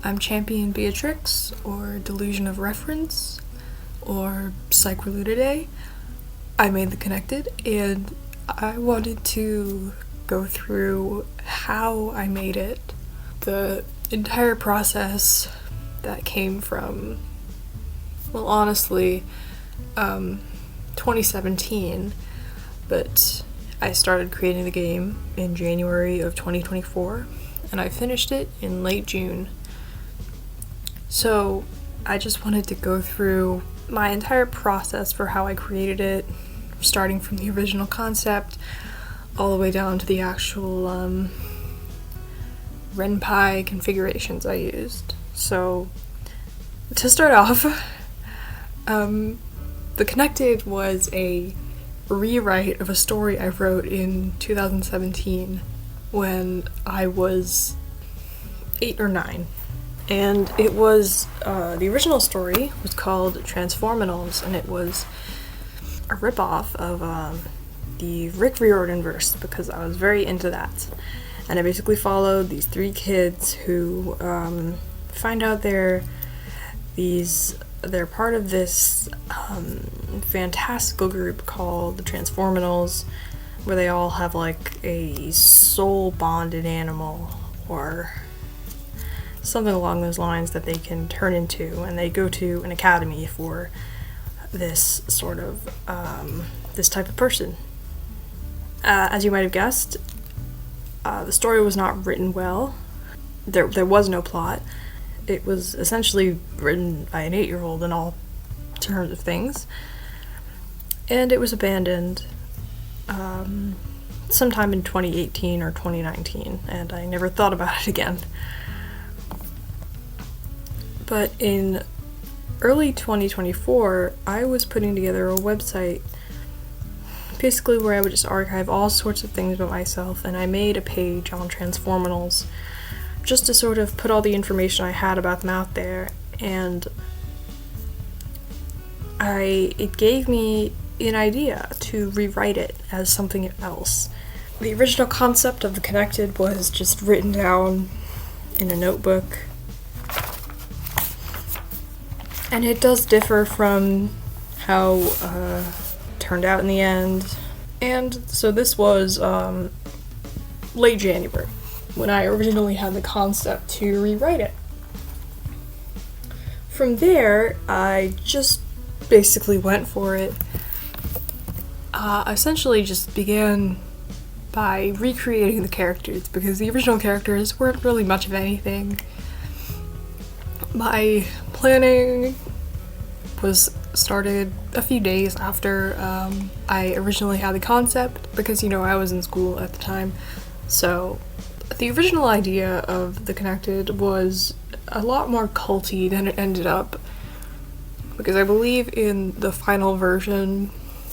I'm Champion Beatrix, or Delusion of Reference, or Psycholudidae. I made The Connected, and I wanted to go through how I made it, the entire process that came from, well, honestly, 2017, but I started creating the game in January of 2024, and I finished it in late June. So I just wanted to go through my entire process for how I created it, starting from the original concept all the way down to the actual RenPy configurations I used. So to start off, The Connected was a rewrite of a story I wrote in 2017 when I was 8 or 9. And it was, the original story was called Transforminals, and it was a ripoff of the Rick Riordan verse, because I was very into that. And I basically followed these 3 kids who find out they're part of this fantastical group called the Transforminals, where they all have like a soul-bonded animal or something along those lines that they can turn into, and they go to an academy for this sort of this type of person. As you might have guessed, the story was not written well. There was no plot. It was essentially written by an 8-year-old in all terms of things, and it was abandoned sometime in 2018 or 2019, and I never thought about it again. But in early 2024, I was putting together a website basically where I would just archive all sorts of things about myself, and I made a page on Transforminals just to sort of put all the information I had about them out there, and it gave me an idea to rewrite it as something else. The original concept of The Connected was just written down in a notebook, and it does differ from how it turned out in the end. And so this was late January when I originally had the concept to rewrite it. From there, I just basically went for it. Essentially just began by recreating the characters, because the original characters weren't really much of anything. My planning was started a few days after I originally had the concept, because, I was in school at the time. So the original idea of The Connected was a lot more culty than it ended up, because I believe in the final version,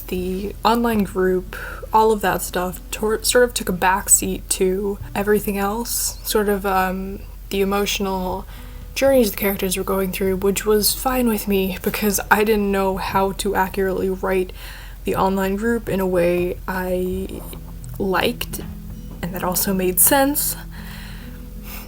the online group, all of that stuff sort of took a backseat to everything else, sort of the emotional journeys the characters were going through, which was fine with me because I didn't know how to accurately write the online group in a way I liked and that also made sense.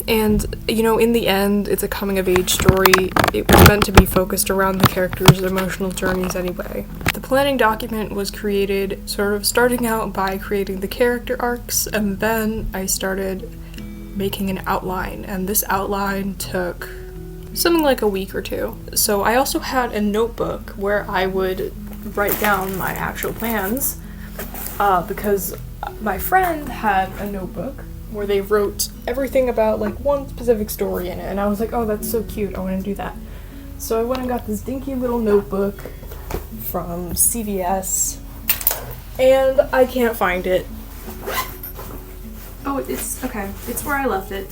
And, in the end, it's a coming-of-age story. It was meant to be focused around the characters' emotional journeys anyway. The planning document was created sort of starting out by creating the character arcs, and then I started making an outline, and this outline took something like a week or 2. So I also had a notebook where I would write down my actual plans, because my friend had a notebook where they wrote everything about like one specific story in it, and I was like, oh, that's so cute, I want to do that. So I went and got this dinky little notebook from CVS, and I can't find it. Oh, it's okay, it's where I left it.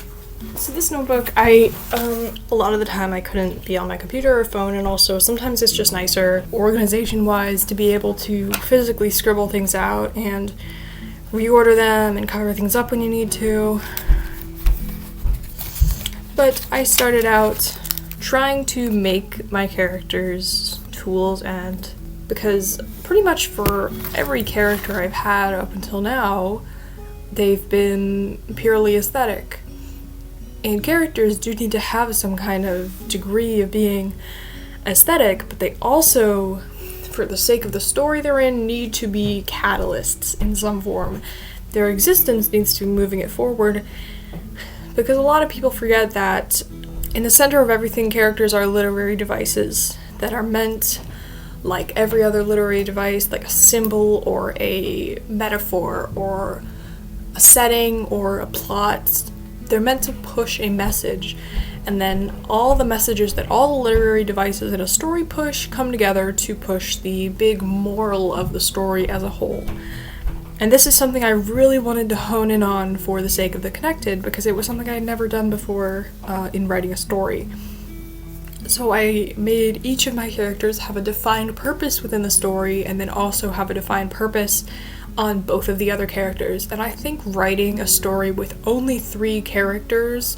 So this notebook, a lot of the time I couldn't be on my computer or phone, and also sometimes it's just nicer, organization-wise, to be able to physically scribble things out and reorder them and cover things up when you need to. But I started out trying to make my characters tools, and because pretty much for every character I've had up until now, they've been purely aesthetic. And characters do need to have some kind of degree of being aesthetic, but they also, for the sake of the story they're in, need to be catalysts in some form. Their existence needs to be moving it forward, because a lot of people forget that in the center of everything, characters are literary devices that are meant, like every other literary device, like a symbol or a metaphor or a setting or a plot. They're meant to push a message, and then all the messages that all the literary devices in a story push come together to push the big moral of the story as a whole. And this is something I really wanted to hone in on for the sake of The Connected, because it was something I had never done before in writing a story. So I made each of my characters have a defined purpose within the story, and then also have a defined purpose on both of the other characters. And I think writing a story with only 3 characters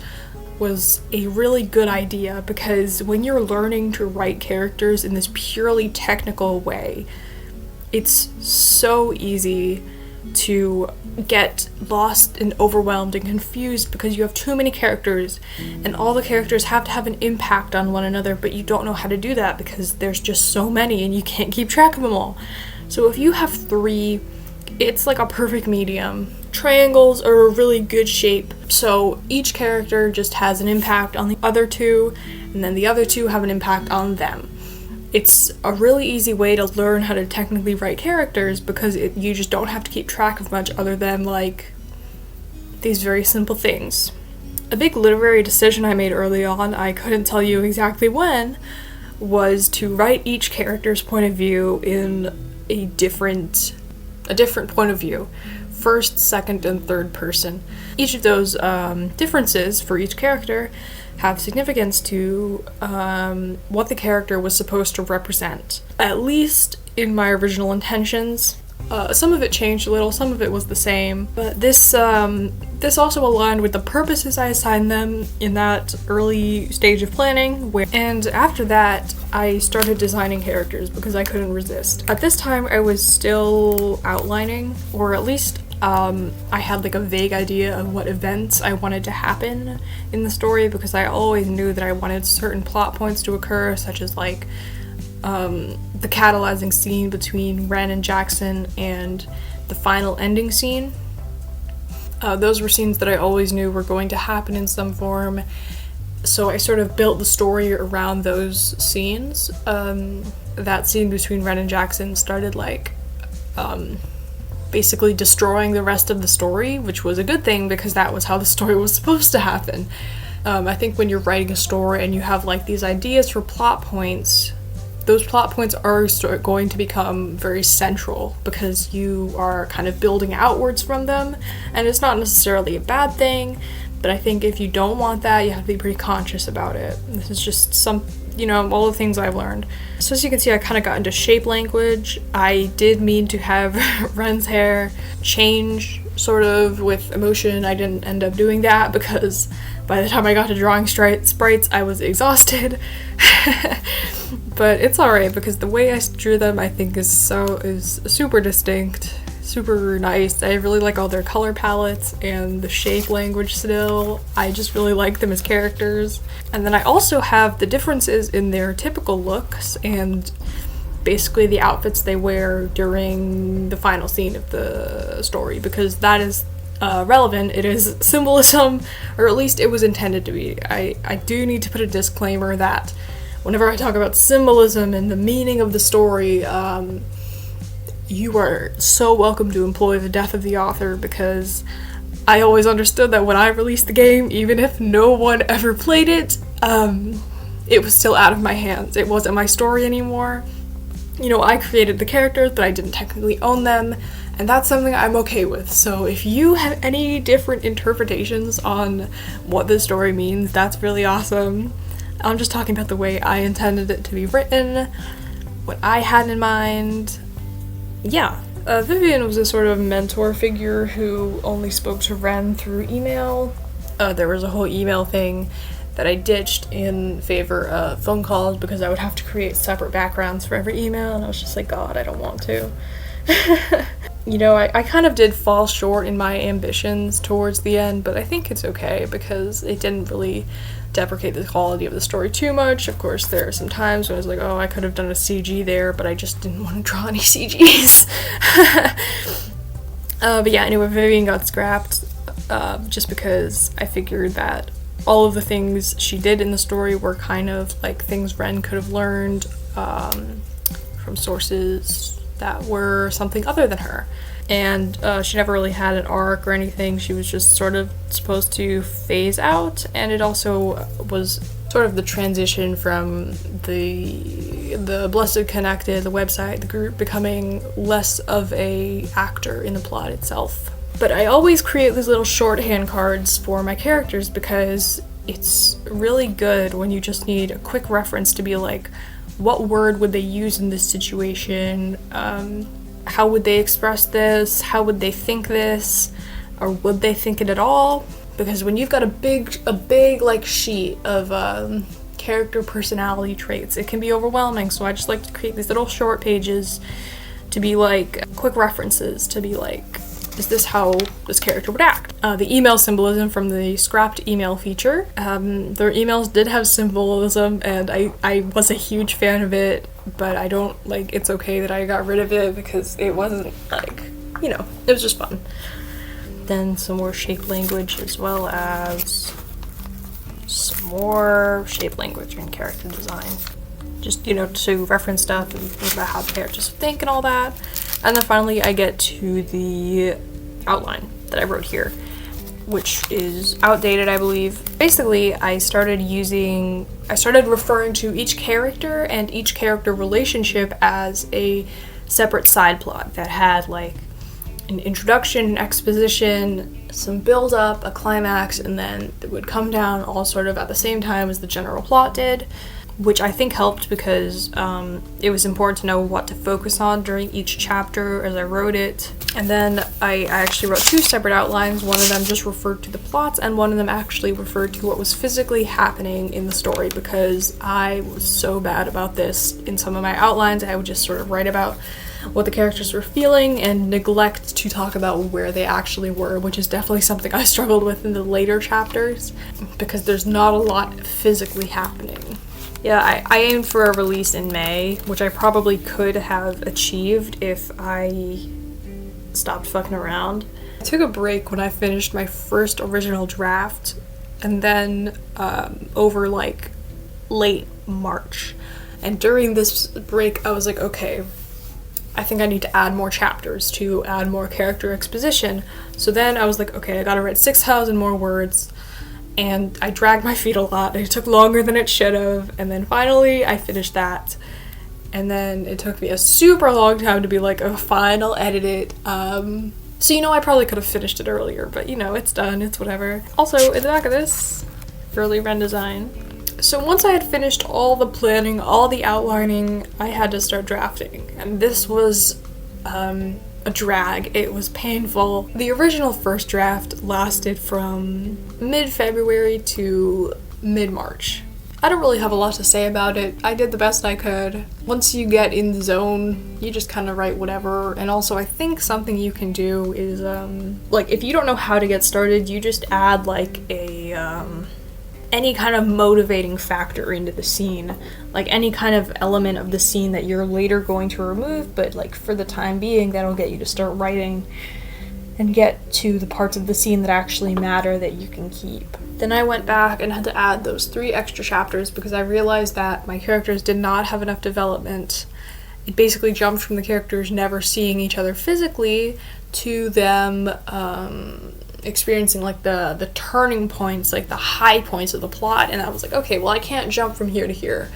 was a really good idea, because when you're learning to write characters in this purely technical way, it's so easy to get lost and overwhelmed and confused because you have too many characters, and all the characters have to have an impact on one another, but you don't know how to do that because there's just so many and you can't keep track of them all. So if you have 3, it's like a perfect medium. Triangles are a really good shape, so each character just has an impact on the other 2, and then the other 2 have an impact on them. It's a really easy way to learn how to technically write characters, because you just don't have to keep track of much other than, like, these very simple things. A big literary decision I made early on, I couldn't tell you exactly when, was to write each character's point of view in a different point of view. First, second, and third person. Each of those differences for each character have significance to what the character was supposed to represent. At least in my original intentions. Some of it changed a little, some of it was the same, but this also aligned with the purposes I assigned them in that early stage of planning, and after that I started designing characters because I couldn't resist. At this time I was still outlining, or at least I had like a vague idea of what events I wanted to happen in the story, because I always knew that I wanted certain plot points to occur, such as like the catalyzing scene between Ren and Jackson and the final ending scene. Those were scenes that I always knew were going to happen in some form, so I sort of built the story around those scenes. That scene between Ren and Jackson started like basically destroying the rest of the story, which was a good thing because that was how the story was supposed to happen. I think when you're writing a story and you have like these ideas for plot points, those plot points are going to become very central because you are kind of building outwards from them, and it's not necessarily a bad thing, but I think if you don't want that, you have to be pretty conscious about it. This is just all the things I've learned. So as you can see, I kind of got into shape language. I did mean to have Ren's hair change sort of with emotion. I didn't end up doing that because by the time I got to drawing sprites, I was exhausted. But it's alright because the way I drew them I think is super distinct, super nice. I really like all their color palettes and the shape language still. I just really like them as characters. And then I also have the differences in their typical looks and basically the outfits they wear during the final scene of the story, because that is relevant. It is symbolism, or at least it was intended to be. I do need to put a disclaimer that whenever I talk about symbolism and the meaning of the story, you are so welcome to employ the death of the author, because I always understood that when I released the game, even if no one ever played it, it was still out of my hands. It wasn't my story anymore. I created the characters, but I didn't technically own them, and that's something I'm okay with. So if you have any different interpretations on what this story means, that's really awesome. I'm just talking about the way I intended it to be written, what I had in mind. Yeah, Vivian was a sort of mentor figure who only spoke to Ren through email. There was a whole email thing that I ditched in favor of phone calls because I would have to create separate backgrounds for every email, and I was just like, God, I don't want to. You know, I kind of did fall short in my ambitions towards the end, but I think it's okay because it didn't really deprecate the quality of the story too much. Of course, there are some times when I was like, oh, I could have done a CG there, but I just didn't want to draw any CGs. But yeah, anyway, Vivian got scrapped just because I figured that all of the things she did in the story were kind of like things Ren could have learned from sources that were something other than her. And she never really had an arc or anything. She was just sort of supposed to phase out, and it also was sort of the transition from the Blessed Connected, the website, the group, becoming less of a actor in the plot itself. But I always create these little shorthand cards for my characters because it's really good when you just need a quick reference to be like, what word would they use in this situation? How would they express this? How would they think this? Or would they think it at all? Because when you've got a big like sheet of character personality traits, it can be overwhelming. So I just like to create these little short pages to be like quick references to be like, is this how this character would act? The email symbolism from the scrapped email feature. Their emails did have symbolism, and I was a huge fan of it, but I don't, like, it's okay that I got rid of it because it wasn't, like, you know, it was just fun. Then some more shape language as well as some more shape language and character design. Just, you know, to reference stuff and think about how the characters think and all that. And then finally I get to the outline that I wrote here, which is outdated, I believe. Basically, I started referring to each character and each character relationship as a separate side plot that had like an introduction, an exposition, some build up, a climax, and then it would come down all sort of at the same time as the general plot did, which I think helped because it was important to know what to focus on during each chapter as I wrote it. And then I actually wrote two separate outlines. One of them just referred to the plots, and one of them actually referred to what was physically happening in the story, because I was so bad about this in some of my outlines. I would just sort of write about what the characters were feeling and neglect to talk about where they actually were, which is definitely something I struggled with in the later chapters, because there's not a lot physically happening. Yeah, I aimed for a release in May, which I probably could have achieved if I stopped fucking around. I took a break when I finished my first original draft, and then over like late March. And during this break, I was like, okay, I think I need to add more chapters to add more character exposition. So then I was like, okay, I gotta write 6,000 more words. And I dragged my feet a lot. It took longer than it should have. And then finally I finished that. And then it took me a super long time to be like, oh, fine, I'll edit it. So, you know, I probably could have finished it earlier, but, you know, it's done, it's whatever. Also, in the back of this, early Ren design. So once I had finished all the planning, all the outlining, I had to start drafting. And this was a drag. It was painful. The original first draft lasted from mid-February to mid-March. I don't really have a lot to say about it. I did the best I could. Once you get in the zone, you just kind of write whatever. And also, I think something you can do is, like, if you don't know how to get started, you just add, like, any kind of motivating factor into the scene. Like, any kind of element of the scene that you're later going to remove, but, like, for the time being, that'll get you to start writing and get to the parts of the scene that actually matter that you can keep. Then I went back and had to add those 3 extra chapters because I realized that my characters did not have enough development. It basically jumped from the characters never seeing each other physically to them experiencing like the turning points, like the high points of the plot, and I was like, okay, well, I can't jump from here to here.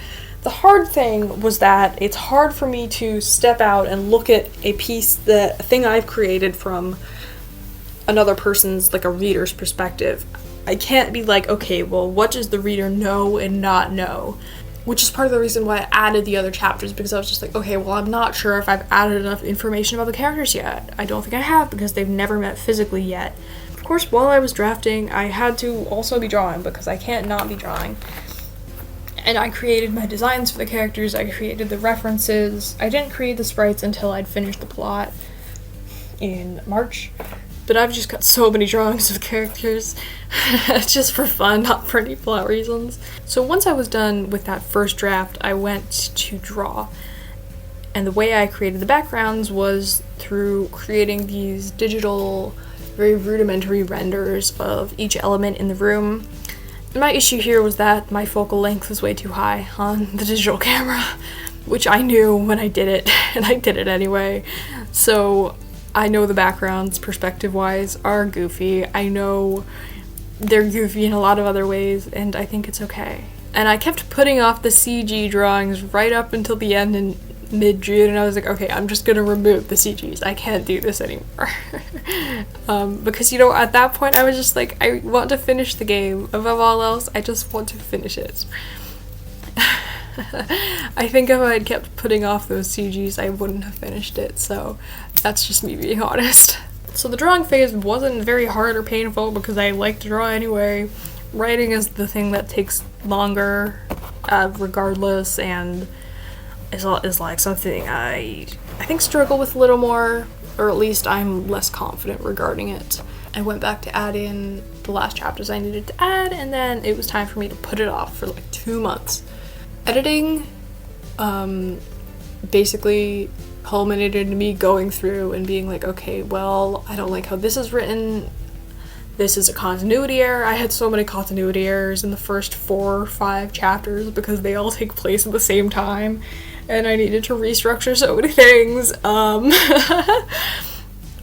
The hard thing was that it's hard for me to step out and look at a thing I've created from another person's, like a reader's perspective. I can't be like, okay, well, what does the reader know and not know? Which is part of the reason why I added the other chapters, because I was just like, okay, well, I'm not sure if I've added enough information about the characters yet. I don't think I have, because they've never met physically yet. Of course, while I was drafting, I had to also be drawing, because I can't not be drawing. And I created my designs for the characters, I created the references. I didn't create the sprites until I'd finished the plot. in March. But I've just got so many drawings of characters, just for fun, not for any plot reasons. So once I was done with that first draft, I went to draw. And the way I created the backgrounds was through creating these digital, very rudimentary renders of each element in the room. And my issue here was that my focal length was way too high on the digital camera, which I knew when I did it, and I did it anyway. So I know the backgrounds, perspective-wise, are goofy. I know they're goofy in a lot of other ways, and I think it's okay. And I kept putting off the CG drawings right up until the end in mid-June, and I was like, okay, I'm just gonna remove the CGs. I can't do this anymore. Because, at that point, I was just like, I want to finish the game. Above all else, I just want to finish it. I think if I had kept putting off those CGs, I wouldn't have finished it, so that's just me being honest. So the drawing phase wasn't very hard or painful because I like to draw anyway. Writing is the thing that takes longer, regardless, and is like something I think struggle with a little more, or at least I'm less confident regarding it. I went back to add in the last chapters I needed to add, and then it was time for me to put it off for like 2 months. Editing basically culminated in me going through and being like, okay, well, I don't like how this is written. This is a continuity error. I had so many continuity errors in the first 4 or 5 chapters because they all take place at the same time, and I needed to restructure so many things.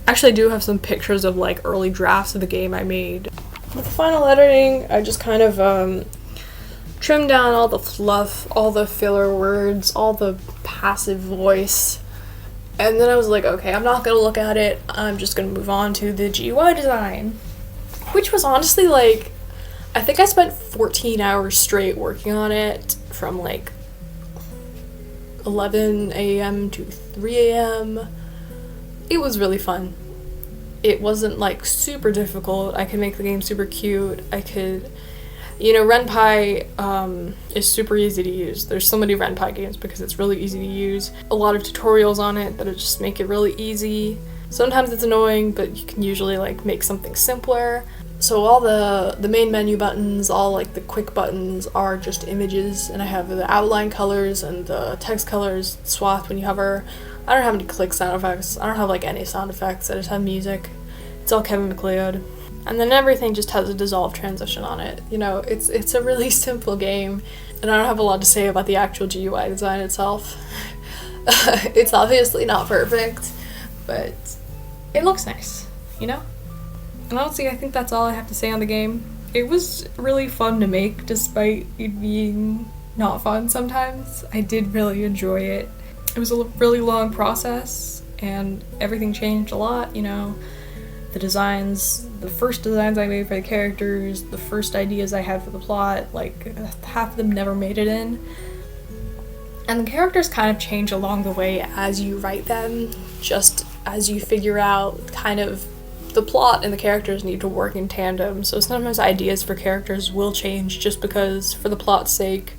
Actually, I do have some pictures of like early drafts of the game I made. With the final editing, I just kind of trimmed down all the fluff, all the filler words, all the passive voice, and then I was like, okay, I'm not gonna look at it, I'm just gonna move on to the GUI design, which was honestly like, I think I spent 14 hours straight working on it from like 11 a.m. to 3 a.m. It was really fun. It wasn't like super difficult. I could make the game super cute. I could, Ren'Py is super easy to use. There's so many Ren'Py games because it's really easy to use. A lot of tutorials on it that just make it really easy. Sometimes it's annoying, but you can usually like make something simpler. So all the main menu buttons, all like the quick buttons are just images, and I have the outline colors and the text colors swath when you hover. I don't have any click sound effects. I don't have like any sound effects. I just have music. It's all Kevin MacLeod. And then everything just has a dissolve transition on it. It's a really simple game, and I don't have a lot to say about the actual GUI design itself. It's obviously not perfect, but it looks nice, And honestly, I think that's all I have to say on the game. It was really fun to make, despite it being not fun sometimes. I did really enjoy it. It was a really long process, and everything changed a lot, The designs, the first designs I made for the characters, the first ideas I had for the plot, like, half of them never made it in. And the characters kind of change along the way as you write them, just as you figure out kind of the plot and the characters need to work in tandem. So sometimes ideas for characters will change just because, for the plot's sake,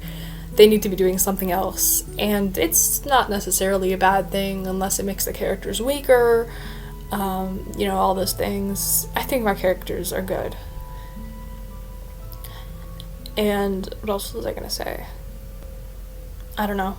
they need to be doing something else. And it's not necessarily a bad thing unless it makes the characters weaker, all those things. I think my characters are good. And what else was I gonna say? I don't know.